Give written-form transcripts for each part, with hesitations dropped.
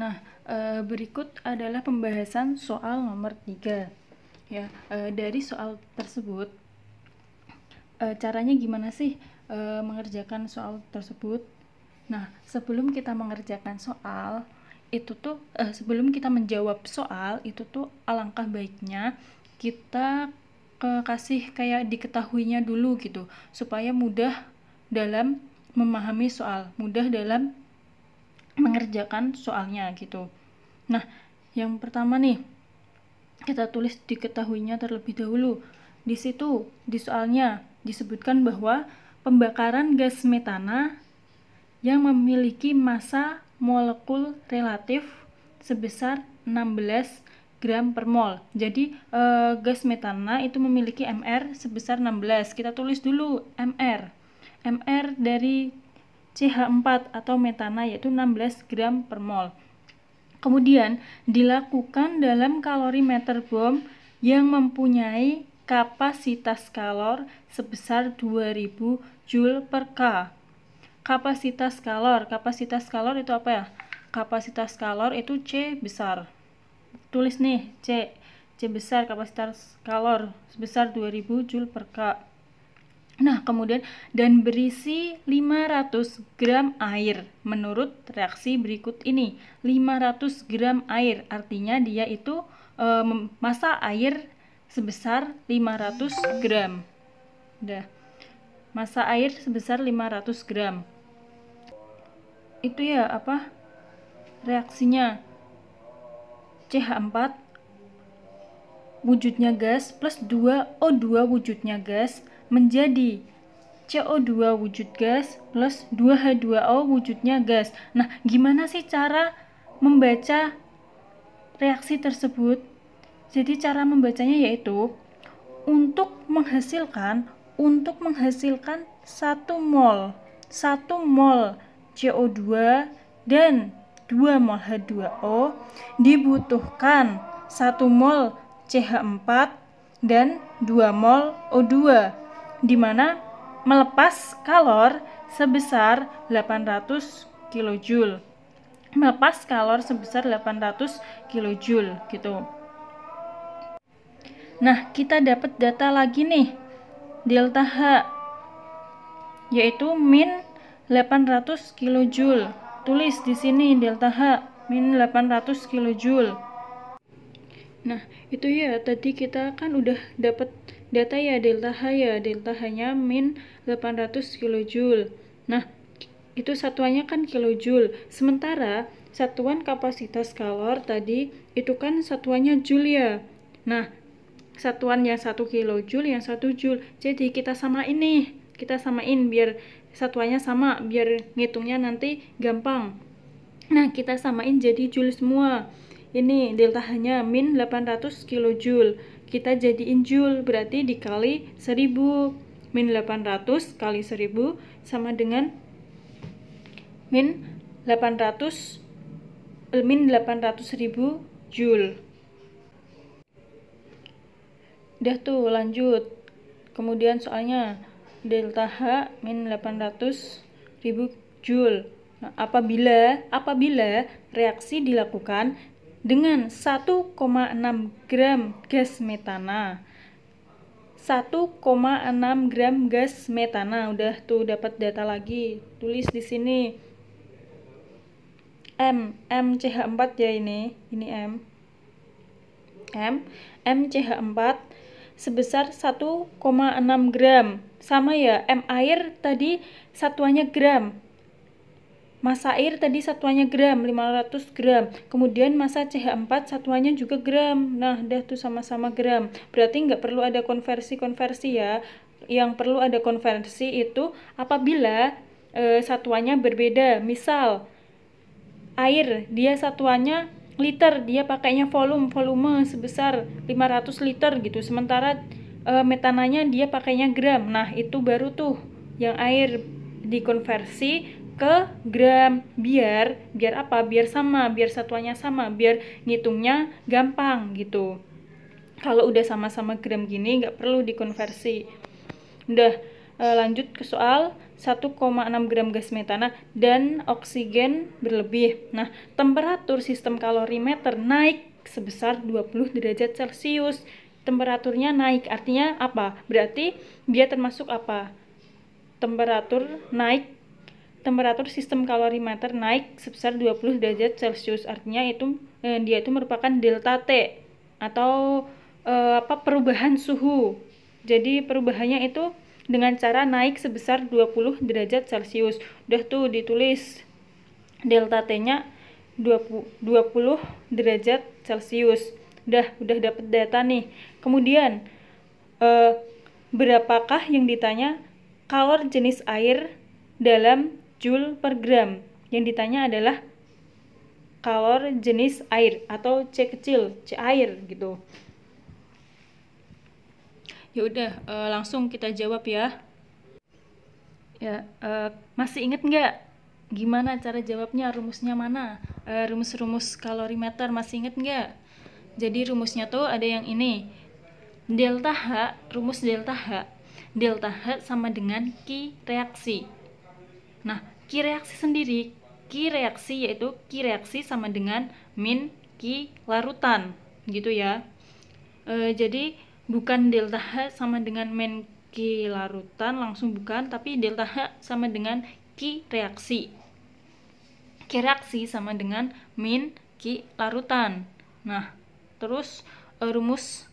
Nah, berikut adalah pembahasan soal nomor 3. Ya, dari soal tersebut, caranya gimana sih mengerjakan soal tersebut? Nah, sebelum kita mengerjakan soal, itu tuh sebelum kita menjawab soal, itu tuh alangkah baiknya kita kasih kayak diketahuinya dulu gitu, supaya mudah dalam memahami soal, mudah dalam mengerjakan soalnya gitu. Nah, yang pertama nih, kita tulis diketahuinya terlebih dahulu. Di situ, di soalnya disebutkan bahwa pembakaran gas metana yang memiliki massa molekul relatif sebesar 16 gram per mol. Jadi gas metana itu memiliki MR sebesar 16. Kita tulis dulu MR. MR dari CH4 atau metana yaitu 16 gram per mol. Kemudian dilakukan dalam kalorimeter bom yang mempunyai kapasitas kalor sebesar 2000 Joule per K. Kapasitas kalor itu apa ya? Kapasitas kalor itu C besar. Tulis nih C besar, kapasitas kalor sebesar 2000 Joule per K. Nah, kemudian dan berisi 500 gram air. Menurut reaksi berikut ini, 500 gram air artinya dia itu massa air sebesar 500 gram. Udah. Massa air sebesar 500 gram. Itu ya apa? Reaksinya CH4 wujudnya gas plus 2O2 wujudnya gas menjadi CO2 wujud gas plus 2H2O wujudnya gas. Nah, gimana sih cara membaca reaksi tersebut? Jadi cara membacanya yaitu untuk menghasilkan 1 mol CO2 dan 2 mol H2O dibutuhkan 1 mol CH4 dan 2 mol O2, di mana melepas kalor sebesar 800 kJ. Melepas kalor sebesar 800 kJ gitu. Nah, kita dapat data lagi nih. Delta H yaitu min 800 kJ. Tulis di sini delta H min 800 kJ. Nah, itu ya tadi kita kan udah dapat data ya delta H ya. Delta H-nya min 800 kJ. Nah, itu satuannya kan kilojoule. Sementara satuan kapasitas kalor tadi itu kan satuannya joule ya. Nah, satuan yang 1 kilojoule, yang 1 joule. Jadi kita samain nih. Kita samain biar satuannya sama, biar ngitungnya nanti gampang. Nah, kita samain jadi joule semua. Ini delta H-nya min 800 kJ. Kita jadiin joule, berarti dikali 1000. Min 800 kali 1000 sama dengan min 800.000 joule. Udah tuh, lanjut. Kemudian soalnya delta H min 800.000 joule. Nah, apabila reaksi dilakukan dengan 1,6 gram gas metana. 1,6 gram gas metana. Udah tuh dapat data lagi. Tulis di sini. MCH4 ya ini M. MCH4 sebesar 1,6 gram. Sama ya, M air tadi satuannya gram. Massa air tadi satuannya gram, 500 gram. Kemudian massa CH4 satuannya juga gram. Nah, udah tuh sama-sama gram. Berarti nggak perlu ada konversi ya. Yang perlu ada konversi itu apabila satuannya berbeda. Misal, air dia satuannya liter, dia pakainya volume sebesar 500 liter gitu. Sementara metananya dia pakainya gram. Nah, itu baru tuh yang air dikonversi ke gram, biar apa? Biar sama, biar satuannya sama, biar ngitungnya gampang gitu. Kalau udah sama-sama gram gini nggak perlu dikonversi. Udah, Lanjut ke soal 1,6 gram gas metana dan oksigen berlebih. Nah, temperatur sistem kalorimeter naik sebesar 20 derajat Celcius. Temperaturnya naik, artinya apa? Berarti dia termasuk apa? Temperatur sistem kalorimeter naik sebesar 20 derajat Celcius. Artinya itu dia itu merupakan delta T atau perubahan suhu. Jadi perubahannya itu dengan cara naik sebesar 20 derajat Celcius. Udah tuh ditulis delta T-nya 20 derajat Celcius. Udah dapet data nih. Kemudian berapakah yang ditanya kalor jenis air dalam joule per gram? Yang ditanya adalah kalor jenis air atau C kecil, C air gitu. Ya udah, langsung kita jawab ya. Ya, masih inget nggak gimana cara jawabnya? Rumusnya mana? Rumus-rumus kalorimeter masih inget nggak? Jadi rumusnya tuh ada yang ini. Delta H, rumus delta H. Delta H sama dengan Q reaksi. Nah, Q reaksi sendiri, Q reaksi yaitu Q reaksi sama dengan min Q larutan, gitu ya. Jadi bukan delta H sama dengan min Q larutan, langsung bukan, tapi delta H sama dengan Q reaksi. Q reaksi sama dengan min Q larutan. Nah, terus rumus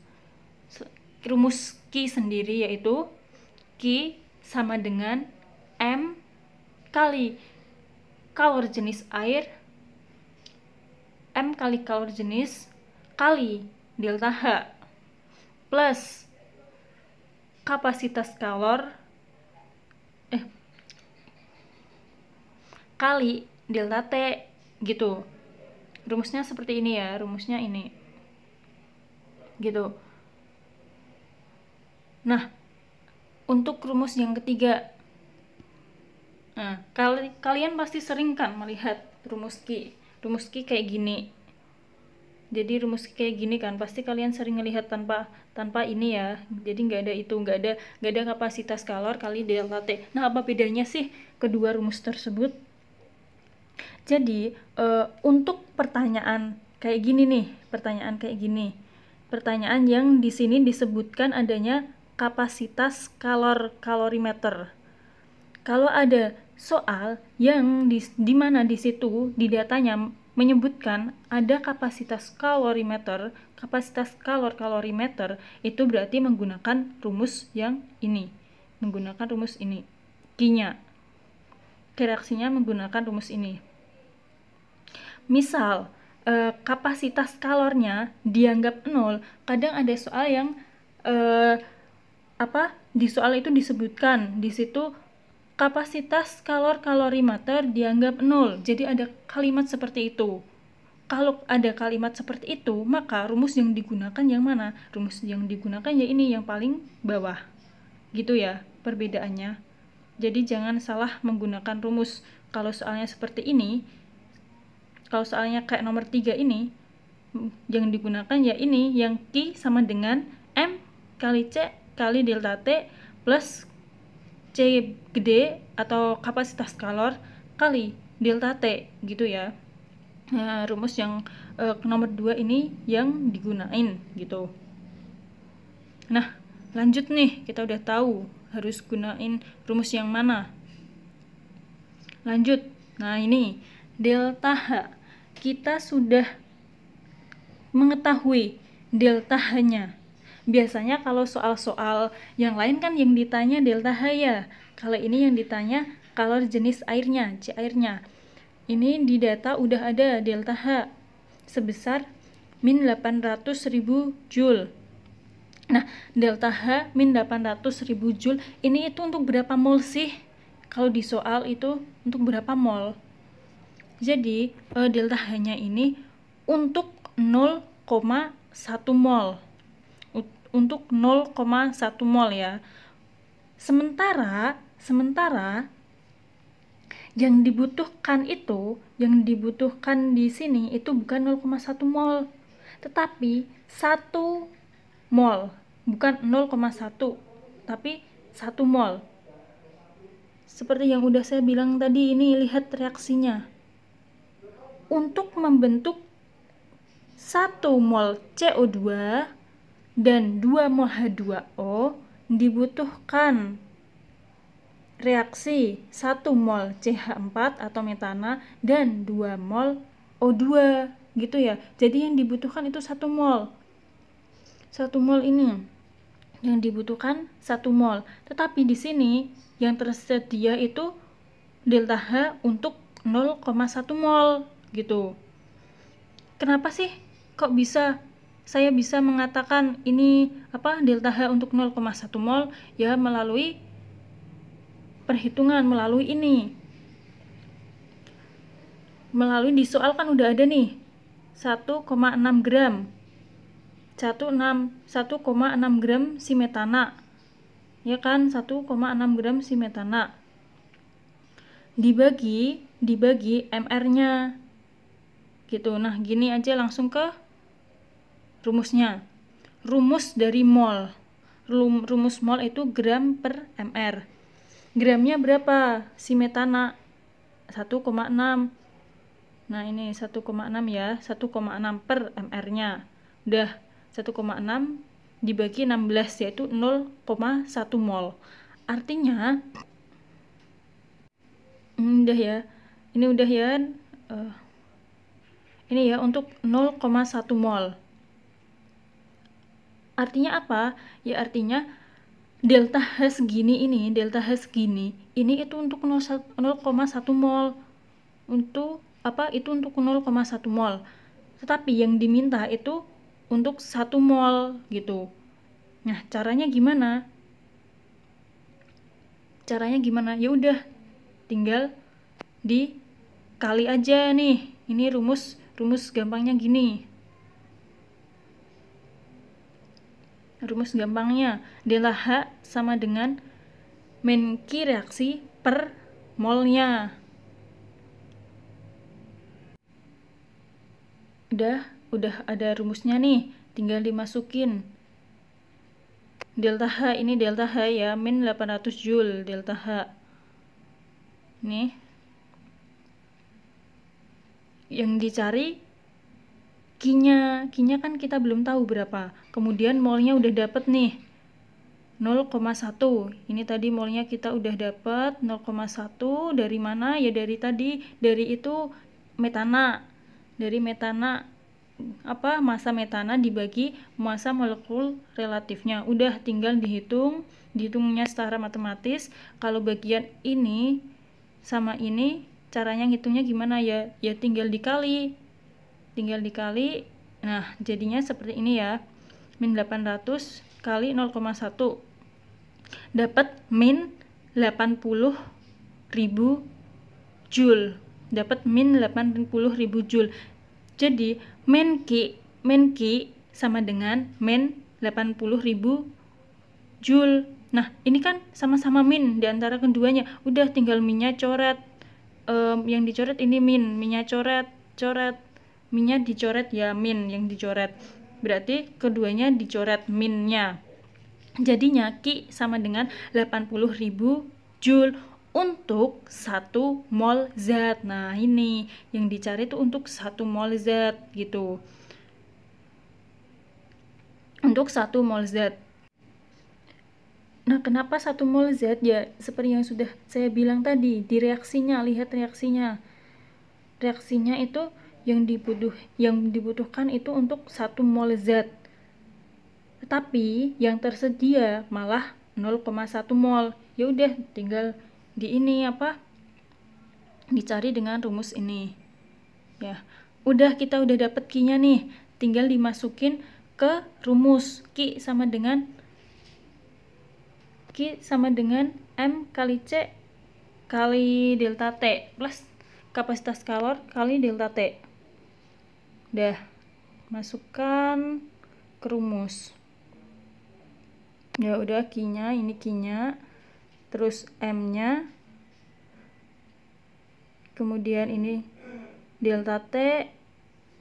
Q sendiri yaitu Q sama dengan M kali kalor jenis air, M kali kalor jenis kali delta H plus kapasitas kalor kali delta T gitu. Rumusnya seperti ini ya, rumusnya ini gitu. Nah, untuk rumus yang ketiga, nah, kalian pasti sering kan melihat rumus Q kayak gini. Jadi rumus kayak gini kan pasti kalian sering melihat tanpa ini ya. Jadi nggak ada kapasitas kalor kali delta T. Nah, apa bedanya sih kedua rumus tersebut? Jadi untuk pertanyaan kayak gini, pertanyaan yang di sini disebutkan adanya kapasitas kalorimeter. Kalau ada soal yang di mana di situ di datanya menyebutkan ada kapasitas kalorimeter, kapasitas kalorimeter, itu berarti menggunakan rumus yang ini. Menggunakan rumus ini. Q-nya. Reaksinya menggunakan rumus ini. Misal kapasitas kalornya dianggap 0, kadang ada soal yang di soal itu disebutkan di situ kapasitas kalorimeter dianggap 0. Jadi ada kalimat seperti itu. Kalau ada kalimat seperti itu, maka rumus yang digunakan yang mana? Rumus yang digunakan ya ini yang paling bawah. Gitu ya perbedaannya. Jadi jangan salah menggunakan rumus. Kalau soalnya seperti ini, kalau soalnya kayak nomor 3 ini, yang digunakan ya ini, yang Q sama dengan M kali C kali delta T plus C gede atau kapasitas kalor kali delta T gitu ya. Nah, rumus yang nomor 2 ini yang digunain gitu. Nah, lanjut nih, kita udah tahu harus gunain rumus yang mana. Lanjut. Nah, ini delta H. Kita sudah mengetahui delta H-nya. Biasanya kalau soal-soal yang lain kan yang ditanya delta H ya. Kalau ini yang ditanya kalor jenis airnya, C airnya. Ini di data udah ada delta H sebesar min 800.000 Joule. Nah, delta H min 800.000 Joule ini itu untuk berapa mol sih? Kalau di soal itu untuk berapa mol? Jadi, delta H-nya ini untuk 0,1 mol. Untuk 0,1 mol ya. Sementara yang dibutuhkan di sini itu bukan 0,1 mol, tetapi 1 mol. Bukan 0,1, tapi 1 mol. seperti yang udah saya bilang tadi, ini lihat reaksinya. Untuk membentuk 1 mol CO2 dan 2 mol H2O dibutuhkan reaksi 1 mol CH4 atau metana dan 2 mol O2 gitu ya. Jadi yang dibutuhkan itu 1 mol. 1 mol ini yang dibutuhkan 1 mol. Tetapi di sini yang tersedia itu delta H untuk 0,1 mol gitu. Kenapa sih kok bisa saya bisa mengatakan ini delta H untuk 0,1 mol? Ya melalui perhitungan, melalui ini. Melalui di soal kan udah ada nih 1,6 gram. 1,6 gram si metana. Ya kan, 1,6 gram si metana. Dibagi MR-nya. Gitu. Nah, gini aja langsung ke rumusnya. Rumus dari mol. Rumus mol itu gram per mr. Gramnya berapa? Si metana 1,6. Nah, ini 1,6 ya. 1,6 per mr-nya. Udah 1,6 dibagi 16 yaitu 0,1 mol. Artinya udah ya. Ini udah ya. Ini ya untuk 0,1 mol. Artinya apa? Ya artinya delta H segini ini itu untuk 0,1 mol. Untuk itu untuk 0,1 mol. Tetapi yang diminta itu untuk 1 mol gitu. Nah, caranya gimana? Ya udah tinggal dikali aja nih. Ini rumus gampangnya gini. Rumus gampangnya delta H sama dengan Menke reaksi per molnya. Udah ada rumusnya nih, tinggal dimasukin. Delta H, ini delta H ya, min 800 Joule delta H. Nih. Yang dicari Q-nya kan kita belum tahu berapa. Kemudian molnya udah dapet nih 0,1. Ini tadi molnya kita udah dapet 0,1 dari mana? Ya dari tadi, dari itu metana. Dari metana massa metana dibagi massa molekul relatifnya. Udah tinggal dihitungnya secara matematis. Kalau bagian ini sama ini caranya ngitungnya gimana ya? Ya tinggal dikali. Nah, jadinya seperti ini ya. Min 800 kali 0,1 dapat min 80.000 Joule. Jadi min Q sama dengan min 80.000 Joule. Nah, ini kan sama-sama min di antara keduanya. Udah tinggal minnya coret. Yang dicoret ini minnya coret. Minnya dicoret ya, min yang dicoret. Berarti keduanya dicoret minnya. Jadinya Q sama dengan 80.000 Joule untuk 1 mol zat. Nah, ini yang dicari itu untuk 1 mol zat gitu. Untuk 1 mol zat. Nah, kenapa 1 mol zat? Ya, seperti yang sudah saya bilang tadi, di reaksinya, lihat reaksinya. Reaksinya itu yang dibutuhkan itu untuk 1 mol zat. Tetapi yang tersedia malah 0,1 mol. Ya udah tinggal dicari dengan rumus ini. Ya. Kita udah dapet Q-nya nih. Tinggal dimasukin ke rumus. Q sama dengan M kali C kali delta T plus kapasitas kalor kali delta T. Udah, masukkan ke rumus. Ya udah, Q-nya, ini Q-nya, terus M-nya, kemudian ini delta T,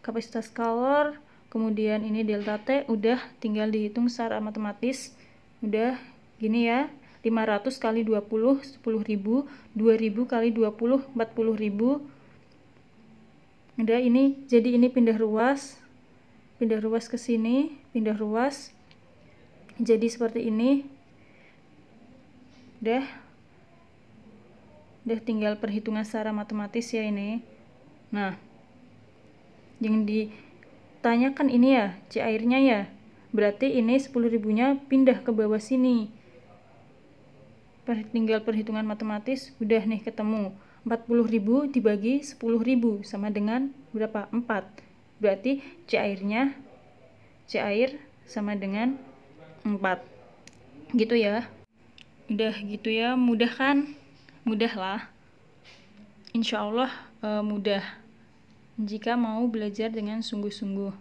kapasitas kalor, kemudian ini delta T. Udah tinggal dihitung secara matematis. Udah gini ya. 500 kali 20 10.000, 2000 kali 20 40.000. Udah, ini jadi ini pindah ruas ke sini, pindah ruas jadi seperti ini. Udah tinggal perhitungan secara matematis ya ini. Nah, yang ditanyakan ini ya C airnya ya, berarti ini 10.000-nya pindah ke bawah sini. Tinggal perhitungan matematis, udah nih ketemu. 40.000 dibagi 10.000 sama dengan berapa? 4. Berarti C air sama dengan 4. Gitu ya. Udah gitu ya, mudah kan? Mudah lah. Insya Allah mudah jika mau belajar dengan sungguh-sungguh.